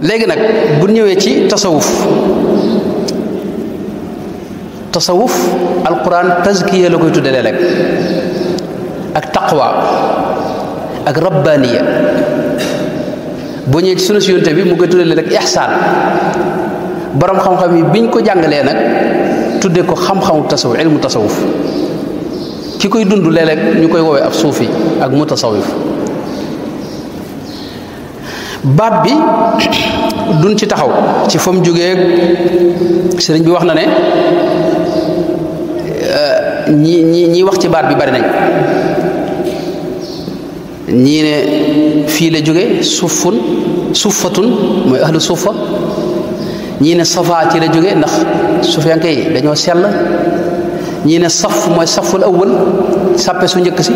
léegi nag bu ñëwee ci tasawuf alquran tazkiya la koy tudde léeg-léeg ak taqwa ak rabbaniya boo ñëwee ci sunu si yonte bi mu koy tudde léeg-léeg ihsaan borom xam-xam yi biñ ko jàngalee nag tudde ko xam-xamu tasawuf ilmu tasawuf ki koy dund léeg-léeg ñu koy woowee ab suufi ak mutasawif baat bi duñ ci taxaw ci fa mu jógee sëriñ bi wax na ne ñi wax ci baat bi bari nañ ñii ne fii la jóge suffatun mooy ahlu suffa ñii ne safa ci la jóge ndax sufiyanke yi dañoo sell ñii ne saf mooy saful awwal sàppe su njëkk si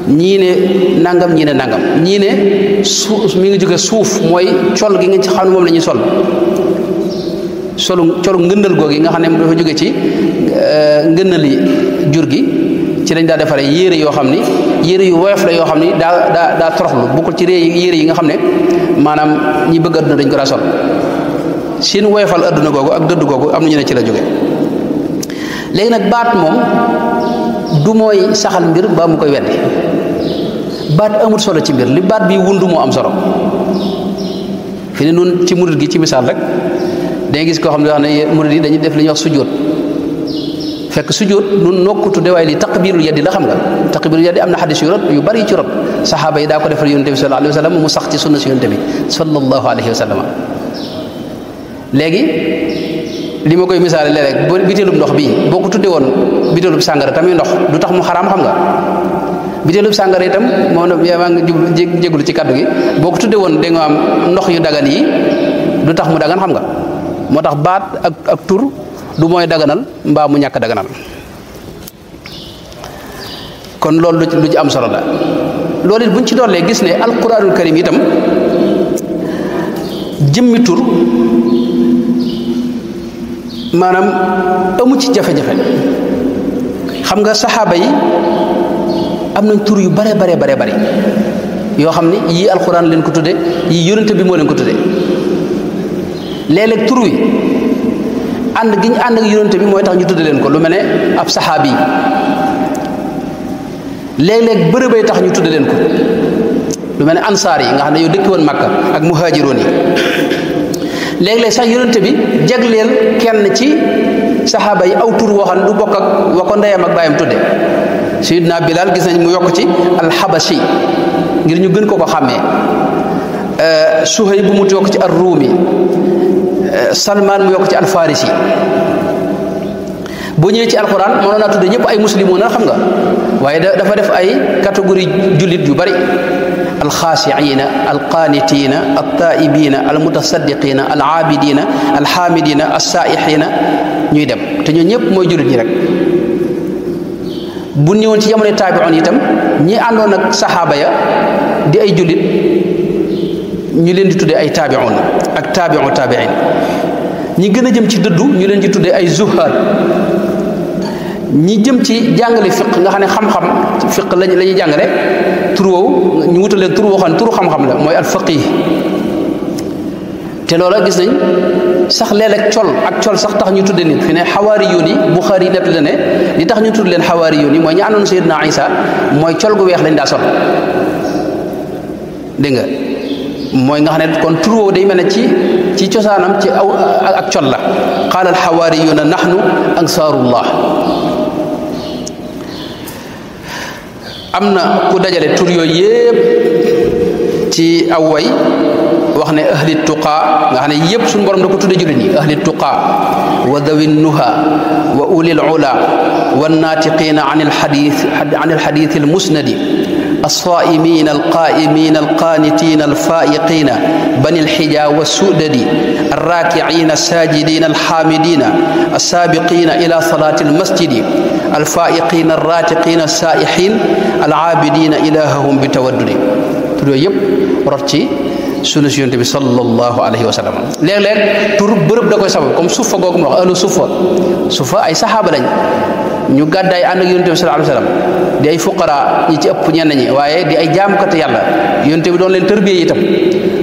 ñii ne nangam ñii ne nangam ñii ne mi ngi jóge suuf mooy col gi nga ci xam ne moom la ñuy colu ngëndal googu yi nga xam ne dafa jóge ci ngëndali jur gi ci lañ daa defaree yére yoo xam ni yére yu woyof la yoo xam ni daa toroxlu bokkul ci yére yi nga xam ne maanaam ñi bëgg adduna dañ ko daa sol seen woyofal adduna googu ak dëdd googu am na ñu ne ci la jóge léegi nag baat moom du mooy saxal mbir ba mu koy weddi baat amul solo ci mbir li baat bi wundu moo am solo fi ne nun ci murid gi ci misaal rek dangay gis koo xam ne wax ne murid yi dañuy def li ñuy wax sujjóot fekk sujjóot nun nokku tudde waaye li taqbirul yaddi la xam nga taqbirul yaddi am na xadis yu rot yu bari ci rot saxaaba yi daa ko defal yonte bi sallallahu alayhi wa sallam mu sax ci sunna si yonte bi sallallahu alayhi wa sallam léegi li ma koy misaale léeg-léeg biteelub ndox bii boo ko tudde woon biteelub sàngara tamit ndox du tax mu xaraam xam nga biteelub sàngara itam moo na yaa ngi jéglu ci kaddu gi boo ko tudde woon da nga am ndox yu dagan yi du tax mu dagan xam nga moo tax baat ak tur du mooy daganal mbaa mu ñàkk daganal kon loolu lu ci am solo la loolu it buñ ci dollee gis ne alquranul karim itam jëmmi tur maanaam amu ci jafe-jafe xam nga saxaaba yi am nañ tur yu bare yoo xam ne yii alquran leen ko tudde yii yonente bi moo leen ko tudde léeg-léeg tur wi ànd gi ñu ànd ak yonente bi mooy tax ñu tudde leen ko lu mel ne ab saxaabi yi léeg-léeg bërëbay tax ñu tudde leen ko lu mel ne ansaar yi nga xam ne yow dëkki woon Makka ak muhaajiroon yi léeg-léeg sax yonente bi jagleel kenn ci saxaaba yi aw tur woo xam ne du bokk ak wa ko ndeyam ak baayam tudde Sayyidina Bilal gis nañ mu yokk ci alxabashi ngir ñu gën ko xàmmee Suhayb bu mu yokk ci ar-Rumi Salman mu yokk ci al-Farisi boo ñëwee ci alquran mënoon naa tudde ñëpp ay muslimoon xam nga waaye dafa def ay catégorie jullit yu bari alxaashiina alqaanitiina altaaibiina almutasaddiqiina alaabidiina alxaamidiina alsaa'ixiina ñuy dem te ñoo ñëpp mooy jullit ñi rek bu ñëwoon ci jamono taabi'un itam ñi àndoon ak saxaaba ya di ay jullit ñu leen di tuddee ay taabi'un ak taabi'u taabi'in ñi gën a jëm ci dëddu ñu leen di tuddee ay zuhaad ñi jëm ci jàngale fiq nga xam ne xam-xam fiq la ñuy jàngale tur woowu ñu wutaleen tur woo xam ne turu xam-xam la mooy al faqih te loola gis nañ sax léeg-léeg col sax tax ñu tudde nit fi ne xawaari yoon yi Buxaari nett la ne li tax ñu tudd leen xawaari yoon yi mooy ñi àndoon Seydina Isa mooy col gu weex lañ daa sol dégg nga mooy nga xam ne kon tur woowu day mel ne ci cosaanam ci aw ak col la qaala al xawaariyuuna nahnu ansaarullah am na ku dajale tur yooyu yépp ci aw way wax ne ahli tuqaa nga xam ne yépp suñu borom da ko tudde jullit ñi ahli tuqaa wa dawi nuha wa ulil ula wa naatiqiina an alxadith almusnadi الصائمين القائمين القانتين الفائقين بني الحجا والسؤدد الراكعين الساجدين الحامدين السابقين إلى صلاة المسجد الفائقين الراتقين السائحين العابدين إلههم بتودد تلو يب رتي sunna si yonte bi sallallahu alayhi wa sallam léeg-léeg tur bërëb da koy sabab comme suufa googu mu wax ahlu suufa ay saxaaba lañ ñu gàddaay ànd ak yonte bi sallallahu alayhi wa sallam di ay fuqara ñi ci ëpp ñenn ñi waaye di ay jaamukati yàlla yonte bi doon leen tërbiyee itam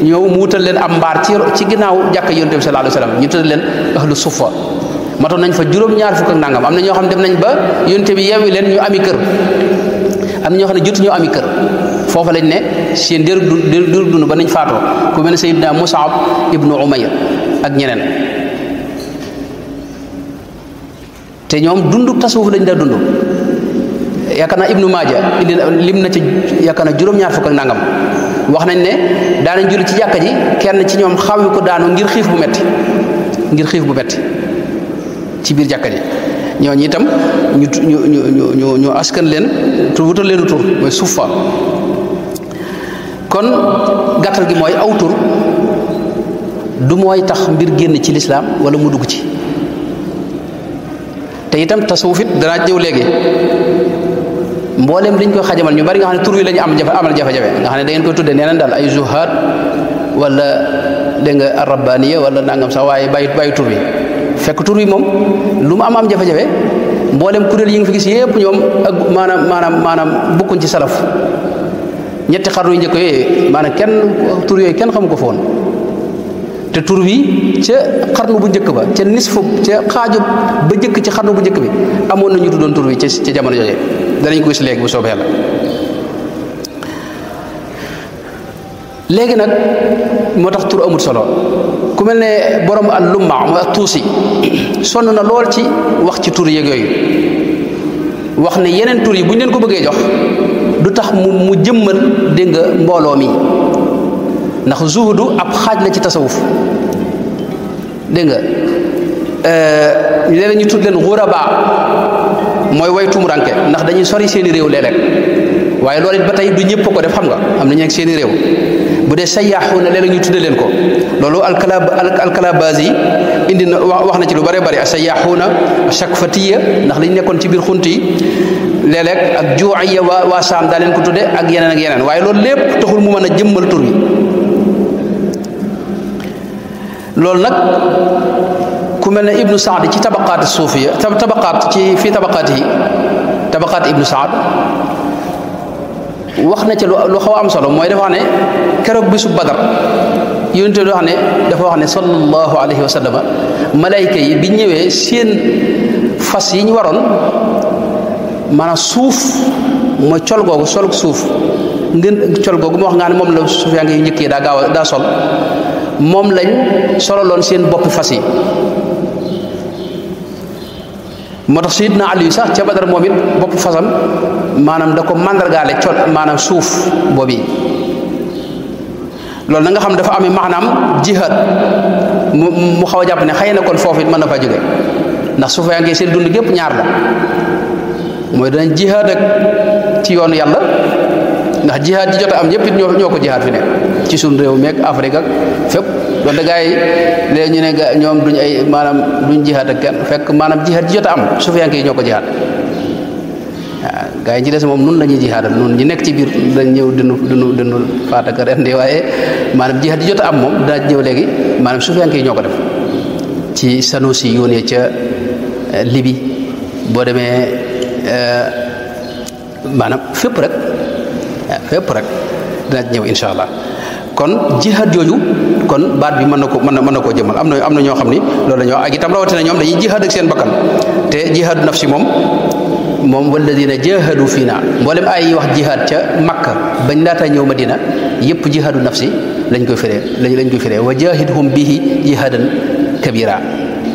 ñëw mu wutal leen am mbaar ci ginnaaw jàkka yonte bi sallallahu alayhi wa sallam ñu tuddee leen ahlu suufa matoon nañ fa juróom-ñaar fukk ak nangam am na ñoo xam ne dem nañ ba yonte bi yeewi leen ñu ami kër am na ñoo xam ne jotu ñoo ami kër foofa lañ ne seen dér dund ba nañ faatoo ku mel ne Sayyidina Mus'ab ibnu Umayr ak ñeneen te ñoom dunduk tasawuf lañ daa dund yaakaar naa Ibnu Maaja indi lim na ci yaakaar naa juróom-ñaar fukk ak nangam wax nañ ne daanañ julli ci jàkka ji kenn ci ñoom xawi ko daanu ngir xiif bu metti ci biir jàkka ji ñooñu itam ñu askan leen tur wutal leenu tur mooy suufa kon gàttal gi mooy aw tur du mooy tax mbir génn ci lislaam wala mu dugg ci te itam tasawuf it danaa ñëw léegi mbooleem liñ koy xajamal ñu bari nga xam ne tur wi la ñu amal jafe-jafe nga xam ne da ngeen koy tuddee neeneen daal ay zuhaad wala dégg nga arabaniya wala nangam sax waaye bàyyi tur wi fekk tur wi moom lu mu am jafe-jafe mboolem kuréel yi nga fi gis yépp ñoom ak maanaam bokkuñ ci salaf ñetti xarnu yu njëkk yooyu maanaam tur yooyu kenn xamu ko foon te tur wi ca xarnu bu njëkk ba ca nisfu ca xaaju ba njëkk ci xarnu bu njëkk bi amoon na ñu tuddoon tur wi ca jamono jooje danañ ko gis léegi bu soobee yàlla léegi nag moo tax tur amul solo ku mel ne borom al-Lumma mooy at-Tuusi sonn na lool ci wax ci tur yeeg yooyu wax ne yeneen tur yi bu ñu leen ko bëggee jox du tax mu jëmmal dégg nga mbooloo mi ndax zuhdu ab xaaj la ci tasawuf dégg nga léeg-léeg ñu tudd leen ghuraba mooy way tumuranke ndax dañuy sori seeni réew léeg-léeg waaye loolu it ba tey du ñëpp ko def xam nga am na ñu nekk seeni réew bu dee sayyaaxuuna léeg-léeg ñu tudde leen ko loolu alkalabazi indi na wax na ci lu bare bare sayyaaxuuna shakfatiya ndax lañ nekkoon ci biir xunt yi léeg-léeg ak juuiya waa saam daa leen ko tudde ak yeneen waaye loolu lépp taxul mu mën a jëmmal tur wi loolu nag ku mel ne ibnu saad ci tabaqaat suufiya tabaqaat ci fii tabaqaat yi tabaqaat ibnu saad wax na ca lu xaw a am solo mooy dafa wax ne keroog bisu badar yonent bi dafa wax ne sallallahu alayhi wa sallam malayka yi bi ñëwee seen fas yi ñu waroon maanaam suuf mooy col googu soluk suuf ngeen col googu mu wax nga ne moom la suuf yaa ngi njëkk yi daa sol moom lañ sololoon seen boppi fas yi moo tax Sayyidina Ali sax ca Badar moom it bopp fasam maanaam da ko màndargaale col maanaam suuf boobu loolu na nga xam dafa amee maanaam jihaad mu xaw a jàpp ne xëy na kon foofu it mën na faa jóge ndax suuf yaa ngi seen dund gépp ñaar la mooy danañ jihaad ak ci yoonu yàlla ndax jihaad ji jot a am ñëpp it ñoo ko jihaad fi ne ci suñu réew meeg Afrique ak fépp donte gaa yi léegi ñu ne ñoom duñ ay maanaam duñ jihaad ak kenn fekk maanaam jihaad ji jot a am sufiyanke yi ñoo ko jihaad waaw gaa yi ci des moom nun la ñuy jihaadal nun ñi nekk ci biir dañ ñëw dinu faat ak rendi waaye maanaam jihaad ji jot a am moom daa ñëw léegi maanaam sufiyanke yi ñoo ko def ci Sanusi yónnee ca Libi boo demee maanaam fépp rek dina ñëw insha allah kon jihaad jooju kon baat bi mën na koo jëmal am na ñoo xam ni loolu la ñoo ak itam rawatina ñoom dañuy jihaad ak seen bakkan te jihaadu nafsi moom walladina jahadu fiina mboolem ay yi wax jihaad ca Makka bañ laata ñëw Madina yépp jihaadu nafsi lañ koy firee wa jahidhum bihi jihadan kabira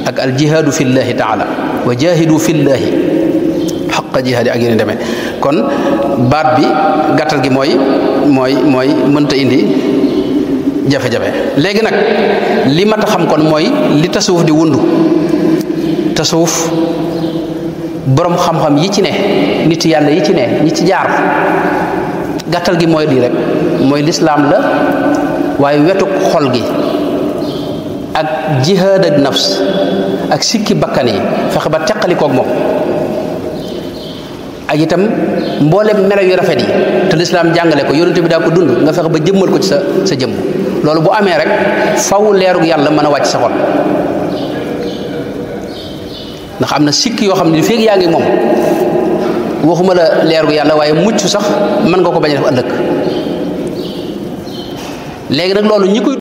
ak al jihaadu fillahi taala wa jahidu fillahi xaqa jihaadi ak yeneen demee kon baat bi gàttal gi mooy mënta indi jafe-jafe léegi nag li mat a xam kon mooy li tasawuf di wundu tasawuf borom xam-xam yi ci ne nit yàlla yi ci ne ñi ci jaar gàttal gi mooy lii rek mooy lislaam la waaye wetuk xol gi ak jihaad ak nafs ak sikki bakkan yi fexe ba teqalikoog moom ak itam mboolem melo yu rafet yi te lislaam jàngale ko yonente bi daa ko dund nga fexe ba jëmmal ko ci sa jëmm loolu bu amee rek faw leerug yàlla mën a wàcc sa xol ndax am na sikk yoo xam ne feeg yaa ngi moom waxuma la leerug yàlla waaye mucc sax mën nga ko bañ a def ëllëg léegi nag loolu ñi koy